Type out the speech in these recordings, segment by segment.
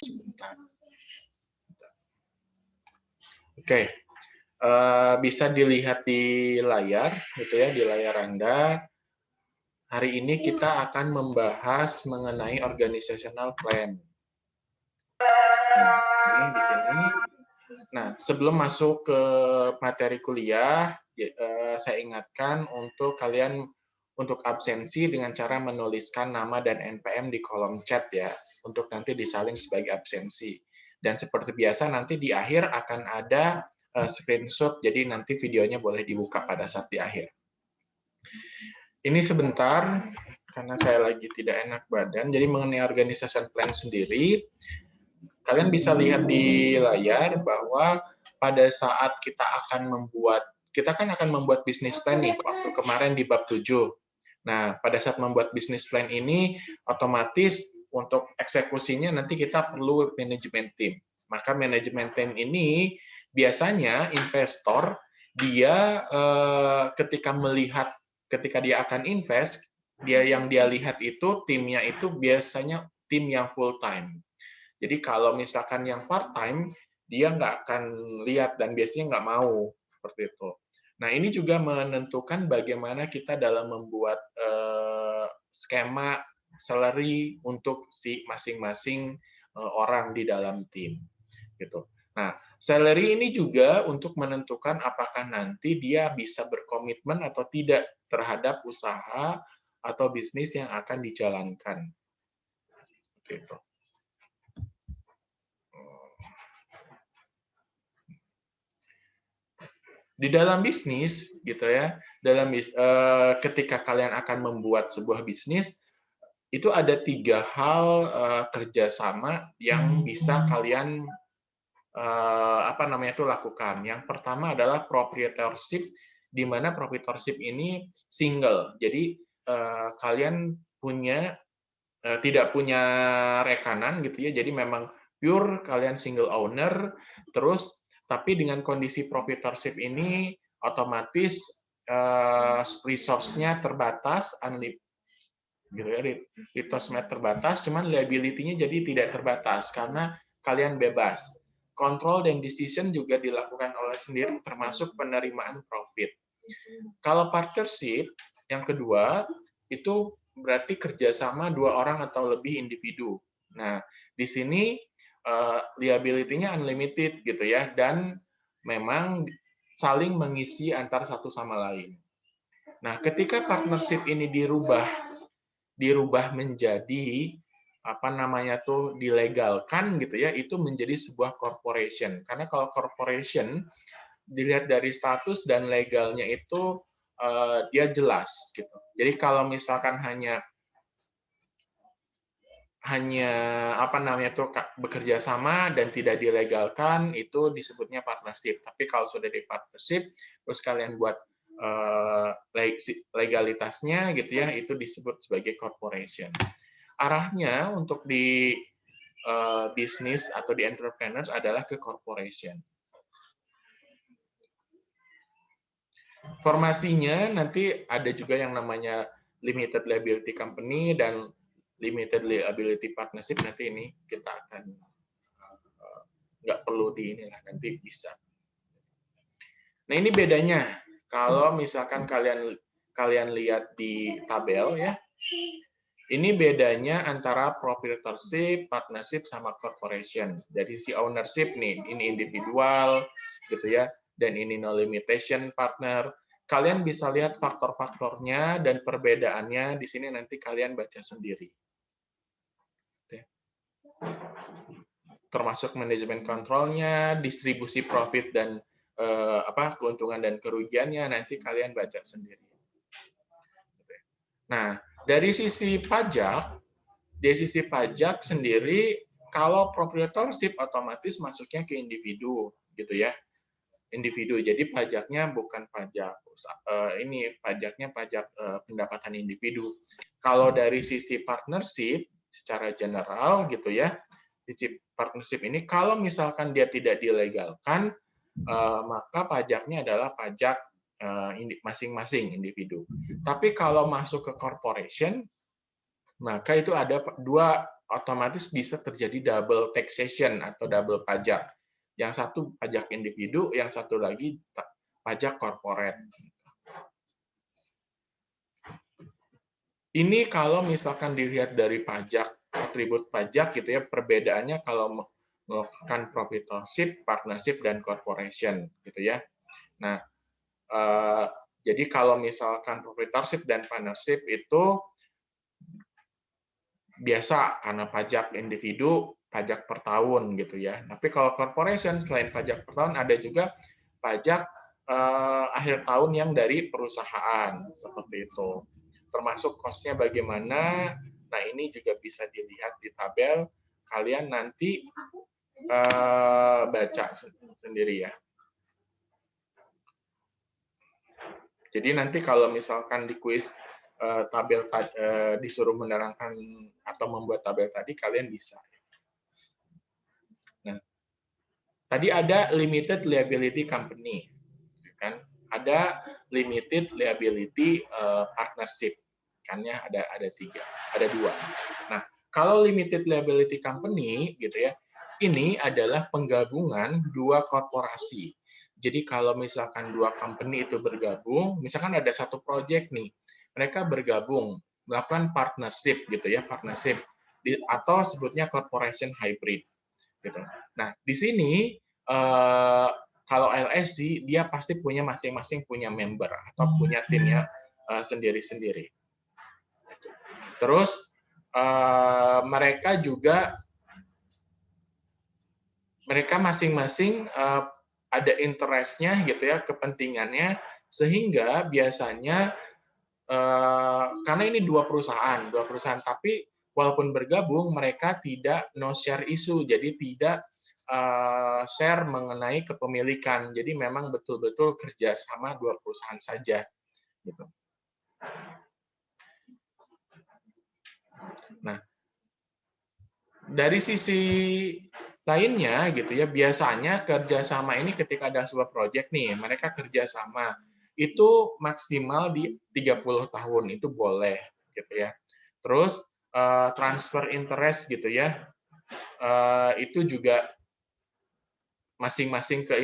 Sebentar. Oke, bisa dilihat di layar, gitu ya, di layar Anda. Hari ini kita akan membahas mengenai organizational plan. Nah, ini di sini. Nah, sebelum masuk ke materi kuliah, saya ingatkan untuk kalian untuk absensi dengan cara menuliskan nama dan NPM di kolom chat ya, untuk nanti disalin sebagai absensi. Dan seperti biasa nanti di akhir akan ada screenshot, jadi nanti videonya boleh dibuka pada saat di akhir. Ini sebentar, karena saya lagi tidak enak badan, jadi mengenai organization plan sendiri, kalian bisa lihat di layar bahwa pada saat kita akan membuat bisnis plan nih, waktu kemarin di bab 7. Nah, pada saat membuat bisnis plan ini, otomatis untuk eksekusinya nanti kita perlu manajemen tim. Maka manajemen tim ini biasanya investor, dia ketika dia akan invest, yang dia lihat itu timnya itu biasanya tim yang full time. Jadi kalau misalkan yang part time, dia nggak akan lihat dan biasanya nggak mau seperti itu. Nah, ini juga menentukan bagaimana kita dalam membuat skema salary untuk si masing-masing orang di dalam tim, gitu. Nah, salary ini juga untuk menentukan apakah nanti dia bisa berkomitmen atau tidak terhadap usaha atau bisnis yang akan dijalankan. Gitu. Di dalam bisnis, gitu ya, ketika kalian akan membuat sebuah bisnis, itu ada 3 hal kerjasama yang bisa kalian lakukan. Yang pertama adalah proprietorship, di mana proprietorship ini single. Jadi kalian tidak punya rekanan gitu ya. Jadi memang pure kalian single owner, terus tapi dengan kondisi proprietorship ini otomatis resource-nya terbatas, gitu ya, resource-nya terbatas, cuman liability-nya jadi tidak terbatas karena kalian bebas. Control dan decision juga dilakukan oleh sendiri, termasuk penerimaan profit. Kalau partnership, yang kedua, itu berarti kerjasama 2 orang atau lebih individu. Nah, di sini liability-nya unlimited gitu ya, dan memang saling mengisi antar satu sama lain. Nah, ketika partnership ini dirubah menjadi dilegalkan gitu ya, itu menjadi sebuah corporation. Karena kalau corporation dilihat dari status dan legalnya itu dia jelas gitu. Jadi kalau misalkan hanya bekerja sama dan tidak dilegalkan, itu disebutnya partnership. Tapi kalau sudah di partnership, terus kalian buat legalitasnya gitu ya, itu disebut sebagai corporation. Arahnya untuk di bisnis atau di entrepreneurs adalah ke corporation. Formasinya nanti ada juga yang namanya limited liability company dan limited liability partnership. Nanti ini kita akan nggak perlu nanti bisa. Nah, ini bedanya. Kalau misalkan kalian lihat di tabel ya, ini bedanya antara proprietorship, partnership, sama corporation. Jadi si ownership nih, ini individual gitu ya, dan ini no limitation partner. Kalian bisa lihat faktor-faktornya dan perbedaannya di sini, nanti kalian baca sendiri. Termasuk manajemen kontrolnya, distribusi profit dan keuntungan dan kerugiannya, nanti kalian baca sendiri. Nah, dari sisi pajak sendiri, kalau proprietorship otomatis masuknya ke individu gitu ya. Individu. Jadi pajaknya bukan pajak pajaknya pajak pendapatan individu. Kalau dari sisi partnership secara general gitu ya, sisi partnership ini kalau misalkan dia tidak dilegalkan, maka pajaknya adalah pajak masing-masing individu. Tapi kalau masuk ke corporation, maka itu ada otomatis bisa terjadi double taxation atau double pajak. Yang satu pajak individu, yang satu lagi pajak corporate. Ini kalau misalkan dilihat dari pajak, atribut pajak gitu ya, perbedaannya kalau melakukan proprietorship, partnership, dan corporation gitu ya. Nah, jadi kalau misalkan proprietorship dan partnership itu biasa karena pajak individu, pajak per tahun gitu ya. Tapi kalau corporation selain pajak per tahun ada juga pajak akhir tahun yang dari perusahaan seperti itu. Termasuk cost-nya bagaimana. Nah, ini juga bisa dilihat di tabel. Kalian nanti baca sendiri ya. Jadi nanti kalau misalkan di kuis tabel disuruh menerangkan atau membuat tabel tadi, kalian bisa. Nah, tadi ada limited liability company, kan? Ada limited liability partnership, kan ya? Ada dua. Nah, kalau limited liability company, gitu ya, ini adalah penggabungan dua korporasi. Jadi kalau misalkan dua company itu bergabung, misalkan ada satu project nih, mereka bergabung melakukan partnership, gitu ya, partnership atau sebutnya corporation hybrid. Gitu. Nah, di sini kalau LSC dia pasti punya masing-masing punya member atau punya timnya sendiri-sendiri. Terus mereka masing-masing ada interest-nya gitu ya, kepentingannya, sehingga biasanya karena ini dua perusahaan, tapi walaupun bergabung mereka tidak no share isu, jadi tidak share mengenai kepemilikan. Jadi memang betul-betul kerjasama dua perusahaan saja. Gitu. Nah, dari sisi lainnya gitu ya, biasanya kerjasama ini ketika ada sebuah proyek nih, mereka kerjasama itu maksimal di 30 tahun itu boleh gitu ya. Terus transfer interest gitu ya, itu juga masing-masing ke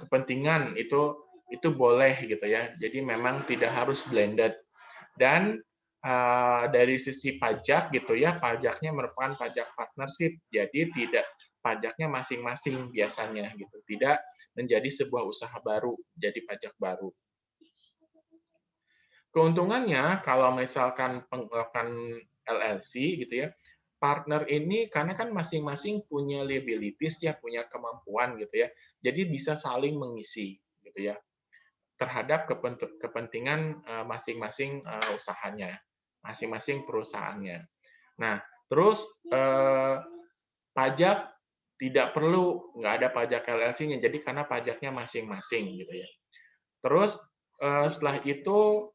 kepentingan itu boleh gitu ya. Jadi memang tidak harus blended. Dan dari sisi pajak gitu ya, pajaknya merupakan pajak partnership. Jadi tidak pajaknya masing-masing biasanya gitu. Tidak menjadi sebuah usaha baru, jadi pajak baru. Keuntungannya kalau misalkan melakukan LLC gitu ya, partner ini karena kan masing-masing punya liabilities ya, punya kemampuan gitu ya. Jadi bisa saling mengisi gitu ya terhadap kepentingan masing-masing usahanya, masing-masing perusahaannya. Nah, terus pajak tidak perlu, nggak ada pajak LLC-nya, jadi karena pajaknya masing-masing gitu ya. Terus setelah itu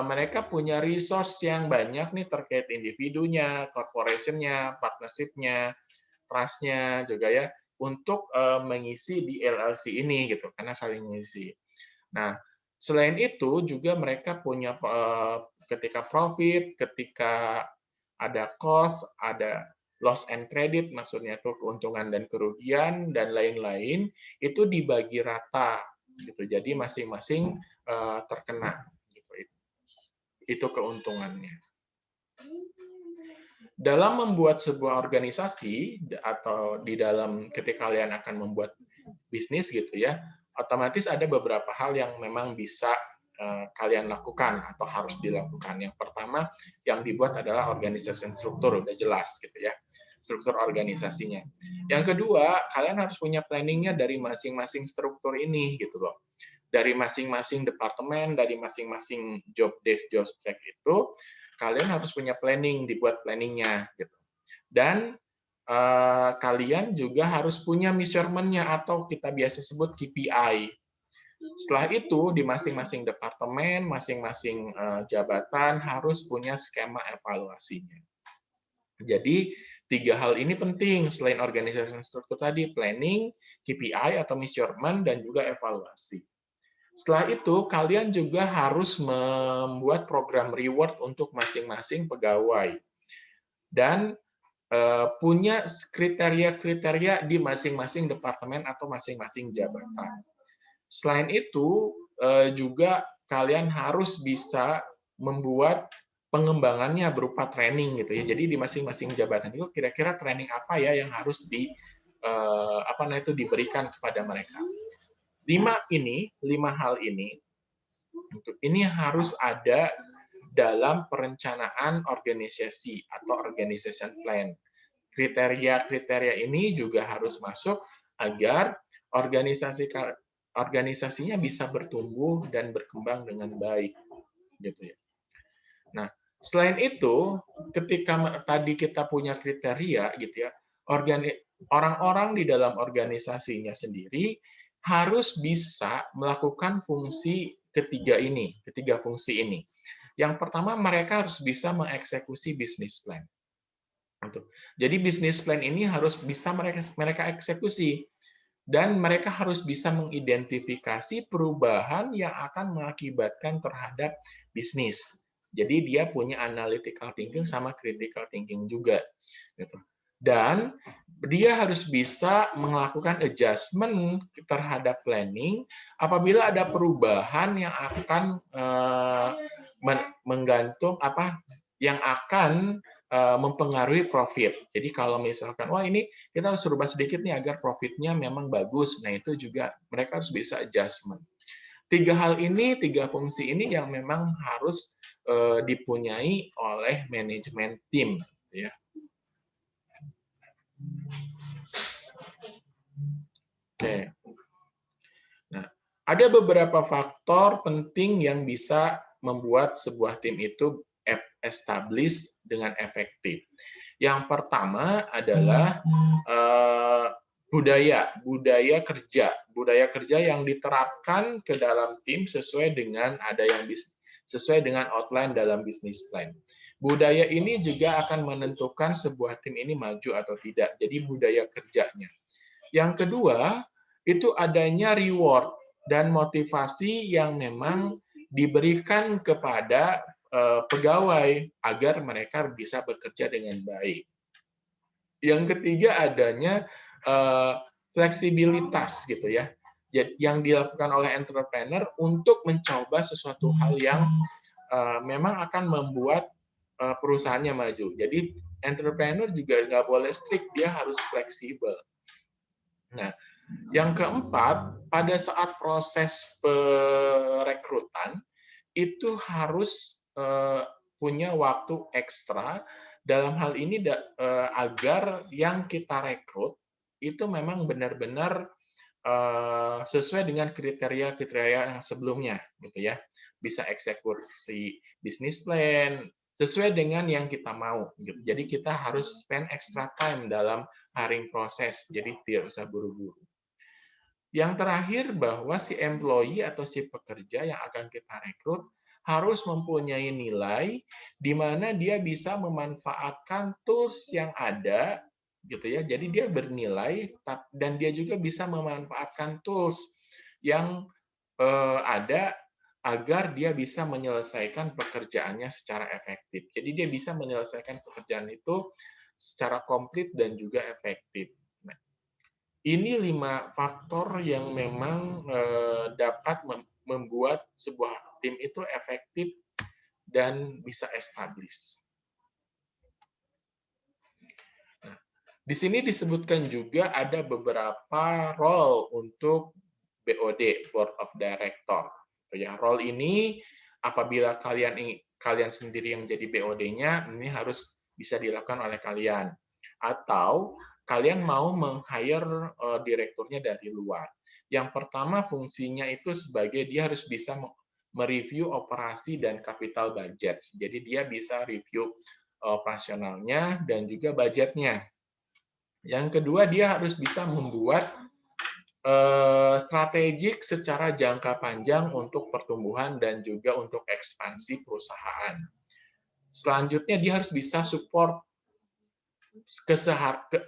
mereka punya resource yang banyak nih terkait individunya, corporation-nya, partnership-nya, trust-nya juga ya untuk mengisi di LLC ini gitu karena saling mengisi. Nah, selain itu juga mereka punya ketika profit, ketika ada cost, ada loss and credit, maksudnya itu keuntungan dan kerugian dan lain-lain itu dibagi rata gitu. Jadi masing-masing terkena gitu. Itu keuntungannya. Dalam membuat sebuah organisasi atau di dalam ketika kalian akan membuat bisnis gitu ya, otomatis ada beberapa hal yang memang bisa kalian lakukan atau harus dilakukan. Yang pertama yang dibuat adalah organisasi struktur, udah jelas gitu ya, struktur organisasinya. Yang kedua, kalian harus punya planningnya dari masing-masing struktur ini gitu loh. Dari masing-masing departemen, dari masing-masing job desk, job spec itu, kalian harus punya planning, dibuat planningnya gitu. Dan kalian juga harus punya measurement-nya atau kita biasa sebut KPI. Setelah itu di masing-masing departemen, masing-masing jabatan harus punya skema evaluasinya. Jadi 3 hal ini penting selain organisasi struktur tadi, planning, KPI atau measurement dan juga evaluasi. Setelah itu kalian juga harus membuat program reward untuk masing-masing pegawai. dan punya kriteria-kriteria di masing-masing departemen atau masing-masing jabatan. Selain itu, juga kalian harus bisa membuat pengembangannya berupa training gitu ya. Jadi di masing-masing jabatan itu kira-kira training apa ya yang harus diberikan kepada mereka. 5 hal ini harus ada dalam perencanaan organisasi atau organization plan. Kriteria-kriteria ini juga harus masuk agar organisasinya bisa bertumbuh dan berkembang dengan baik, gitu ya. Nah, selain itu, ketika tadi kita punya kriteria, gitu ya, orang-orang di dalam organisasinya sendiri harus bisa melakukan ketiga fungsi ini. Yang pertama, mereka harus bisa mengeksekusi bisnis plan. Jadi bisnis plan ini harus bisa mereka eksekusi, dan mereka harus bisa mengidentifikasi perubahan yang akan mengakibatkan terhadap bisnis. Jadi dia punya analytical thinking sama critical thinking juga. Dan dia harus bisa melakukan adjustment terhadap planning apabila ada perubahan yang akan yang akan mempengaruhi profit. Jadi kalau misalkan, wah ini kita harus rubah sedikit nih agar profitnya memang bagus. Nah itu juga mereka harus bisa adjustment. 3 fungsi ini yang memang harus dipunyai oleh manajemen tim. Ya. Oke. Nah, ada beberapa faktor penting yang bisa membuat sebuah tim itu establish dengan efektif. Yang pertama adalah budaya kerja yang diterapkan ke dalam tim sesuai dengan outline dalam bisnis plan. Budaya ini juga akan menentukan sebuah tim ini maju atau tidak. Jadi budaya kerjanya. Yang kedua, itu adanya reward dan motivasi yang memang diberikan kepada pegawai agar mereka bisa bekerja dengan baik. Yang ketiga adanya fleksibilitas gitu ya, yang dilakukan oleh entrepreneur untuk mencoba sesuatu hal yang memang akan membuat perusahaannya maju. Jadi entrepreneur juga nggak boleh strict, dia harus fleksibel. Nah, yang keempat, pada saat proses perekrutan itu harus punya waktu ekstra dalam hal ini agar yang kita rekrut itu memang benar-benar sesuai dengan kriteria-kriteria yang sebelumnya, gitu ya. Bisa eksekusi bisnis plan sesuai dengan yang kita mau. Gitu. Jadi kita harus spend extra time dalam hiring proses, jadi tidak usah buru-buru. Yang terakhir bahwa si employee atau si pekerja yang akan kita rekrut harus mempunyai nilai di mana dia bisa memanfaatkan tools yang ada gitu ya. Jadi dia bernilai dan dia juga bisa memanfaatkan tools yang ada agar dia bisa menyelesaikan pekerjaannya secara efektif. Jadi dia bisa menyelesaikan pekerjaan itu secara komplit dan juga efektif. Nah, ini 5 faktor yang memang dapat membuat sebuah tim itu efektif dan bisa establish. Nah, di sini disebutkan juga ada beberapa role untuk BOD, Board of Director. Ya, role ini apabila kalian sendiri yang jadi BOD-nya, ini harus bisa dilakukan oleh kalian. Atau kalian mau meng-hire direkturnya dari luar. Yang pertama fungsinya itu sebagai dia harus bisa mereview operasi dan capital budget. Jadi dia bisa review operasionalnya dan juga budgetnya. Yang kedua, dia harus bisa membuat strategik secara jangka panjang untuk pertumbuhan dan juga untuk ekspansi perusahaan. Selanjutnya, dia harus bisa support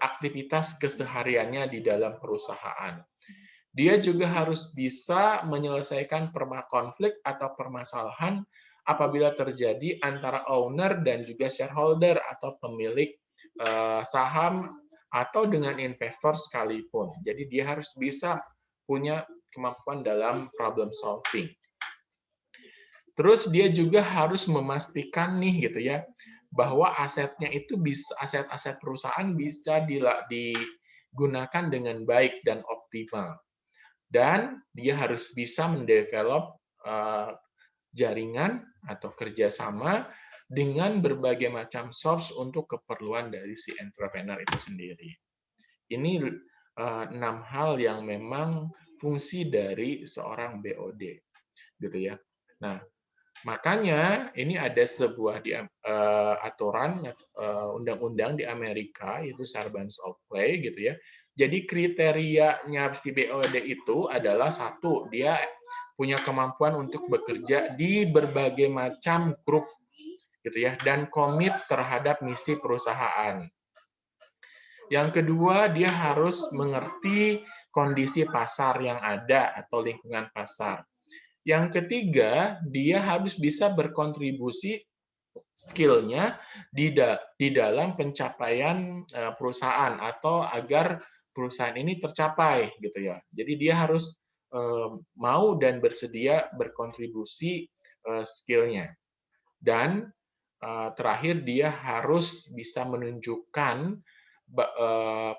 aktivitas kesehariannya di dalam perusahaan. Dia juga harus bisa menyelesaikan konflik atau permasalahan apabila terjadi antara owner dan juga shareholder atau pemilik saham atau dengan investor sekalipun. Jadi dia harus bisa punya kemampuan dalam problem solving. Terus dia juga harus memastikan nih gitu ya, bahwa asetnya itu bisa, aset-aset perusahaan bisa digunakan dengan baik dan optimal. Dan dia harus bisa mendevelop jaringan atau kerjasama dengan berbagai macam source untuk keperluan dari si entrepreneur itu sendiri. Ini 6 hal yang memang fungsi dari seorang BOD, gitu ya. Nah, makanya ini ada sebuah aturan undang-undang di Amerika, yaitu Sarbanes of Play, gitu ya. Jadi kriterianya si BOD itu adalah satu, dia punya kemampuan untuk bekerja di berbagai macam grup, gitu ya, dan komit terhadap misi perusahaan. Yang kedua, dia harus mengerti kondisi pasar yang ada atau lingkungan pasar. Yang ketiga, dia harus bisa berkontribusi skill-nya di dalam pencapaian perusahaan atau agar perusahaan ini tercapai, gitu ya. Jadi dia harus mau dan bersedia berkontribusi skill-nya. Dan terakhir, dia harus bisa menunjukkan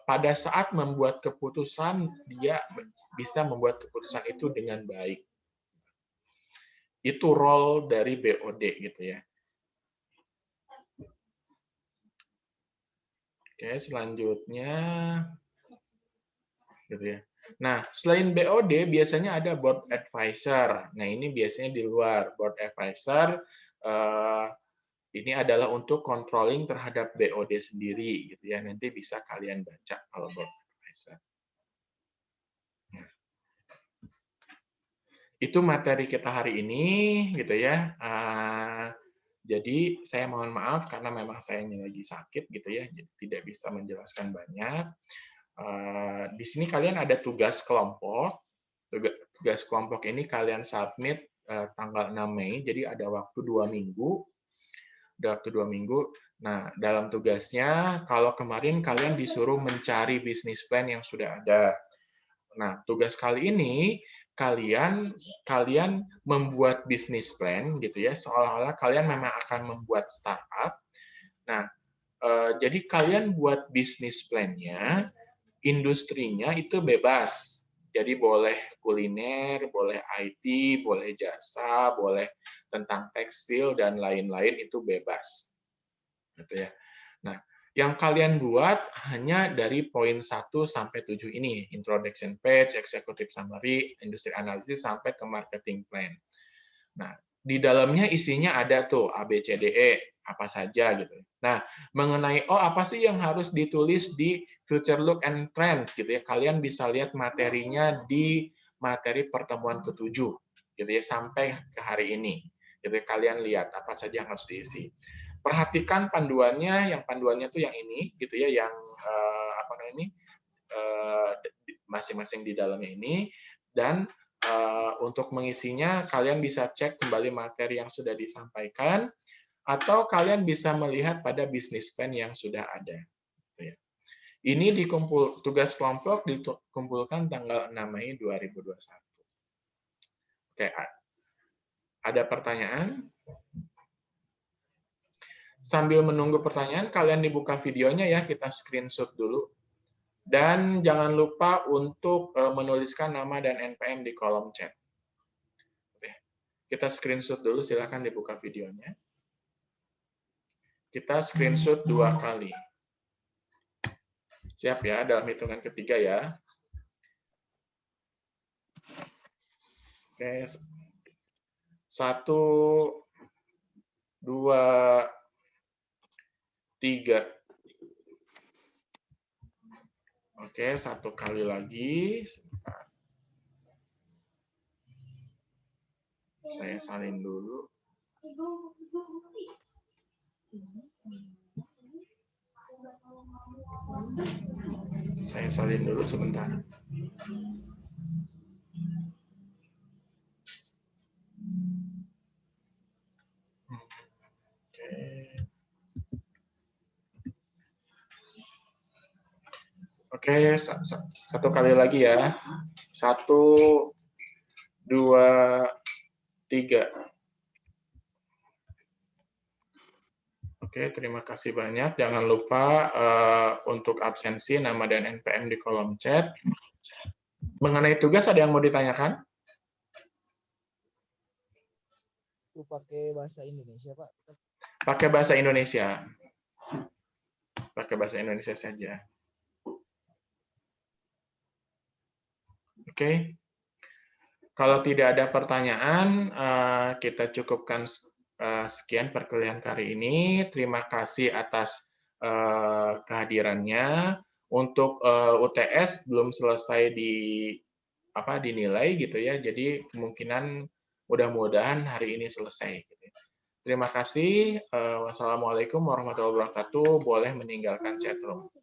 pada saat membuat keputusan, dia bisa membuat keputusan itu dengan baik. Itu role dari BOD, gitu ya. Oke, selanjutnya, gitu ya. Nah, selain BOD, biasanya ada board advisor. Nah, ini biasanya di luar. Board advisor ini adalah untuk controlling terhadap BOD sendiri, gitu ya. Nanti bisa kalian baca kalau board advisor. Nah, itu materi kita hari ini, gitu ya. Jadi saya mohon maaf karena memang saya ini lagi sakit, gitu ya, jadi tidak bisa menjelaskan banyak. Di sini kalian ada tugas kelompok. Tugas kelompok ini kalian submit tanggal 6 Mei, jadi ada waktu 2 minggu. Ada waktu 2 minggu. Nah, dalam tugasnya, kalau kemarin kalian disuruh mencari bisnis plan yang sudah ada. Nah, tugas kali ini kalian membuat bisnis plan, gitu ya, seolah-olah kalian memang akan membuat startup. Nah, jadi kalian buat bisnis plan-nya, industrinya itu bebas. Jadi boleh kuliner, boleh IT, boleh jasa, boleh tentang tekstil dan lain-lain, itu bebas. Gitu ya. Nah, yang kalian buat hanya dari poin 1 sampai 7 ini, introduction page, executive summary, industry analysis, sampai ke marketing plan. Nah, di dalamnya isinya ada tuh A, B, C, D, E, apa saja gitu. Nah, mengenai apa sih yang harus ditulis di future look and trend gitu ya. Kalian bisa lihat materinya di materi pertemuan ke-7 gitu ya, sampai ke hari ini. Jadi kalian lihat apa saja yang harus diisi. Perhatikan panduannya, yang panduannya tuh yang ini gitu ya, yang apa namanya ini masing-masing di dalamnya ini. Dan untuk mengisinya kalian bisa cek kembali materi yang sudah disampaikan atau kalian bisa melihat pada bisnis plan yang sudah ada. Ini tugas kelompok dikumpulkan tanggal 6 Mei 2021. Oke, ada pertanyaan? Sambil menunggu pertanyaan, kalian dibuka videonya ya, kita screenshot dulu. Dan jangan lupa untuk menuliskan nama dan NPM di kolom chat. Oke. Kita screenshot dulu, silakan dibuka videonya. Kita screenshot 2 kali. Siap ya, dalam hitungan ketiga ya. Oke. 1, 2, 3. Oke, 1 kali lagi. Saya salin dulu. Saya salin dulu sebentar. Oke, satu kali lagi ya. 1, 2, 3. Oke, terima kasih banyak. Jangan lupa untuk absensi, nama dan NPM di kolom chat. Mengenai tugas, ada yang mau ditanyakan? Pakai bahasa Indonesia, Pak. Pakai bahasa Indonesia. Pakai bahasa Indonesia saja. Oke. Kalau tidak ada pertanyaan, kita cukupkan sekian perkuliahan kali ini. Terima kasih atas kehadirannya. Untuk UTS belum selesai dinilai gitu ya. Jadi kemungkinan mudah-mudahan hari ini selesai. Terima kasih. Wassalamualaikum warahmatullahi wabarakatuh. Boleh meninggalkan chat room.